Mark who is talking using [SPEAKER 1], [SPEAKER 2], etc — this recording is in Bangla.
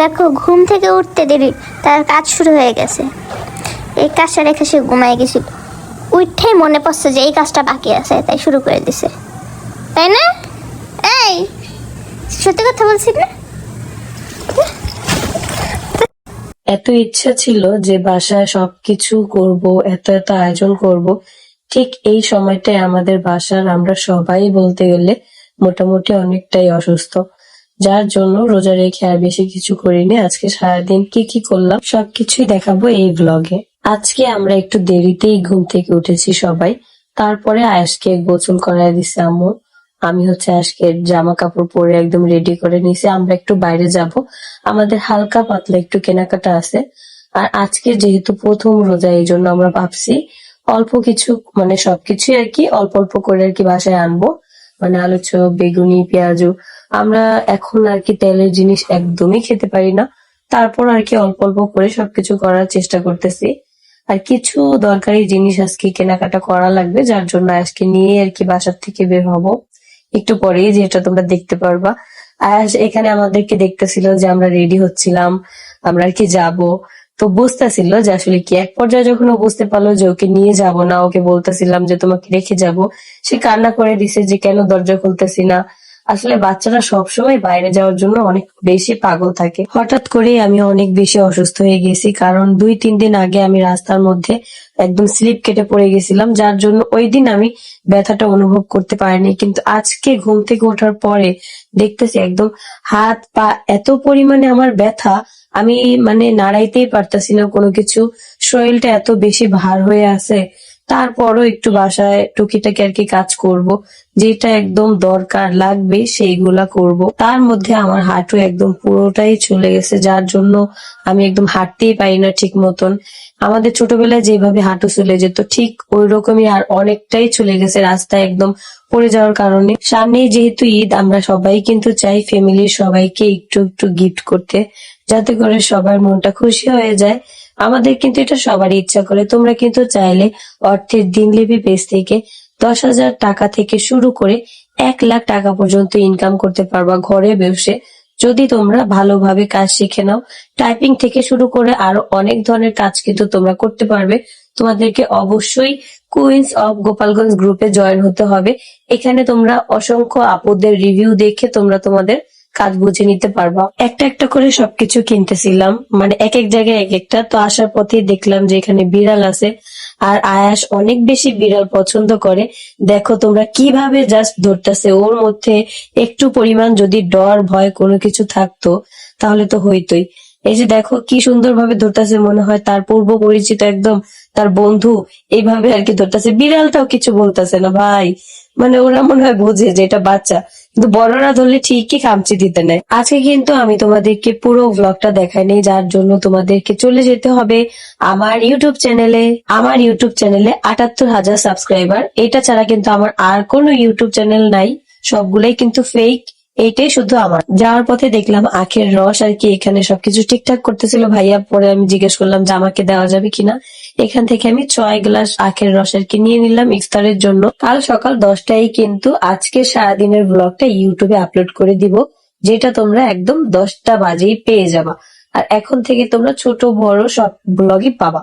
[SPEAKER 1] দেখো ঘুম থেকে উঠতে দেরি, তার কাজ শুরু হয়ে গেছে। এই কাজটা রেখে সে ঘুমায় গেছিল, উঠেই মনে পড়ছে যে এই কাজটা বাকি আছে, তাই শুরু করে দিছে, তাই না? এই সত্যি কথা বলছি না?
[SPEAKER 2] এত ইচ্ছা ছিল যে বাসায় সবকিছু করব, এত এত আয়োজন করব। ঠিক এই সময়টায় আমাদের বাসার আমরা সবাই বলতে গেলে মোটামুটি অনেকটাই অসুস্থ, যার জন্য রোজা রেখে আর বেশি কিছু করিনি। আজকে সারাদিন কি কি করলাম সবকিছুই দেখাবো এই ব্লগে। আজকে আমরা একটু দেরিতেই ঘুম থেকে উঠেছি সবাই। তারপরে আয়াসকে গোসল করায় দিছে আম্মু। আমি আজকে জামা কাপড় পরে একদম রেডি করে নিয়েছি, আমরা একটু বাইরে যাব, আমাদের হালকা পাতলা একটু কেনাকাটা আছে। আর আজকে যেহেতু প্রথম রোজা, এই জন্য আমরা ভাবছি অল্প কিছু, মানে সবকিছুই আর কি অল্প অল্প করে আর কি বাসায় আনবো। মানে আলু চপ, বেগুনি, পেঁয়াজু। আমরা এখন আর কি তেলের জিনিস একদমই খেতে পারি না, তারপর আর কি অল্প অল্প করে সবকিছু করার চেষ্টা করতেছি। আর কিছু দরকারি জিনিস আজকে কেনাকাটা করা লাগবে, যার জন্য আজকে নিয়ে আর কি বাসার থেকে বের হব একটু পরেই, যেটা তোমরা দেখতে পারবা। আর এখানে আমাদেরকে দেখতেছিল যে আমরা রেডি হচ্ছিলাম, আমরা আর কি যাবো। তো বুঝতেছিল যে আসলে কি, এক পর্যায়ে যখন ও বুঝতে পারলো যে ওকে নিয়ে যাব না, ওকে বলতেছিলাম যে তোমাকে রেখে যাব, সে কান্না করে দিছে যে কেন দরজা খুলতেছি না। আসলে বাচ্চারা সবসময় বাইরে যাওয়ার জন্য অনেক বেশি পাগল থাকে। হঠাৎ করে আমি অনেক বেশি অসুস্থ হয়ে গেছি, কারণ 2-3 দিন আগে আমি রাস্তার মধ্যে একদম স্লিপ কেটে পড়ে গেছিলাম, যার জন্য ওই দিন আমি ব্যথাটা অনুভব করতে পারিনি। কিন্তু আজকে ঘুম থেকে ওঠার পরে দেখতেছি একদম হাত পা এত পরিমাণে আমার ব্যথা, আমি মানে নাড়াইতেই পারতাছি না কোনো কিছু, শরীরটা এত বেশি ভার হয়ে আছে। তারপরও একটু বাসায় টুকিটাকি আর কি কাজ করব, যেটা একদম দরকার লাগবে সেইগুলা করব। তার মধ্যে আমার হাঁটু একদম পুরোটাই চলে গেছে, যার জন্য আমি একদম হাঁটতেই পারি না ঠিক মতন। আমাদের ছোটবেলায় যেভাবে হাঁটু চলে যেত, ঠিক ওই রকমই আর অনেকটাই চলে গেছে রাস্তায় একদম পড়ে যাওয়ার কারণে। সামনেই যেহেতু ঈদ, আমরা সবাই কিন্তু চাই ফ্যামিলির সবাইকে একটু একটু গিফট করতে, যাতে করে সবার মনটা খুশি হয়ে যায়। আমাদের কিন্তু এটা সবারই ইচ্ছা করে। তোমরা কিন্তু চাইলে অর্থের দিনলিপি পেজ থেকে 10,000 টাকা থেকে শুরু করে 1 লাখ টাকা পর্যন্ত ইনকাম করতে পারবা ঘরে বসে, যদি তোমরা ভালোভাবে কাজ শিখে নাও। টাইপিং থেকে শুরু করে আরো অনেক ধরনের কাজ কিন্তু তোমরা করতে পারবে। তোমাদেরকে অবশ্যই কুইন্স অফ গোপালগঞ্জ গ্রুপে জয়েন হতে হবে। এখানে তোমরা অসংখ্য আপুদের রিভিউ দেখে তোমরা তোমাদের কাজ বুঝে নিতে পারবা। একটা একটা করে সবকিছু কিনতেছিলাম, মানে এক এক জায়গায় এক একটা। তো আসার পথে দেখলাম যে এখানে বিড়াল আছে, আর আয়াস অনেক বেশি বিড়াল পছন্দ করে। দেখো তোমরা কিভাবে জাস্ট ধরতেছে, ওর মধ্যে একটু পরিমাণ যদি ডর ভয় কোনো কিছু থাকতো তাহলে তো হইতোই। এই যে দেখো কি সুন্দর ভাবে ধরতেছে, মনে হয় তার পূর্ব পরিচিত একদম তার বন্ধু এইভাবে আর কি ধরতেছে। বিড়ালটাও কিছু বলতেছে না ভাই, মানে ওরা মনে হয় বোঝে যে এটা বাচ্চা, কিন্তু বড়রা ধরলে ঠিকই খামচি দিতে নেয়। আজকে কিন্তু আমি তোমাদেরকে পুরো ব্লগটা দেখাই নেই, যার জন্য তোমাদেরকে চলে যেতে হবে আমার ইউটিউব চ্যানেলে। আমার ইউটিউব চ্যানেলে 78,000 সাবস্ক্রাইবার, এটা ছাড়া কিন্তু আমার আর কোনো ইউটিউব চ্যানেল নাই, সবগুলাই কিন্তু ফেক। এইটাই শুধু আমার। যাওয়ার পথে দেখলাম আখের রস আর কি এখানে সবকিছু ঠিকঠাক করতেছিল ভাইয়া, পরে আমি জিজ্ঞেস করলাম যে আমাকে দেওয়া যাবে কিনা। এখান থেকে আমি 6 গ্লাস আখের রস আর কি নিয়ে নিলাম ইফতারের জন্য। কাল সকাল 10টায় কিন্তু আজকে সারাদিনের ব্লগটা ইউটিউবে আপলোড করে দিব, যেটা তোমরা একদম 10টা বাজেই পেয়ে যাবা। আর এখন থেকে তোমরা ছোট বড় সব ব্লগই পাবা।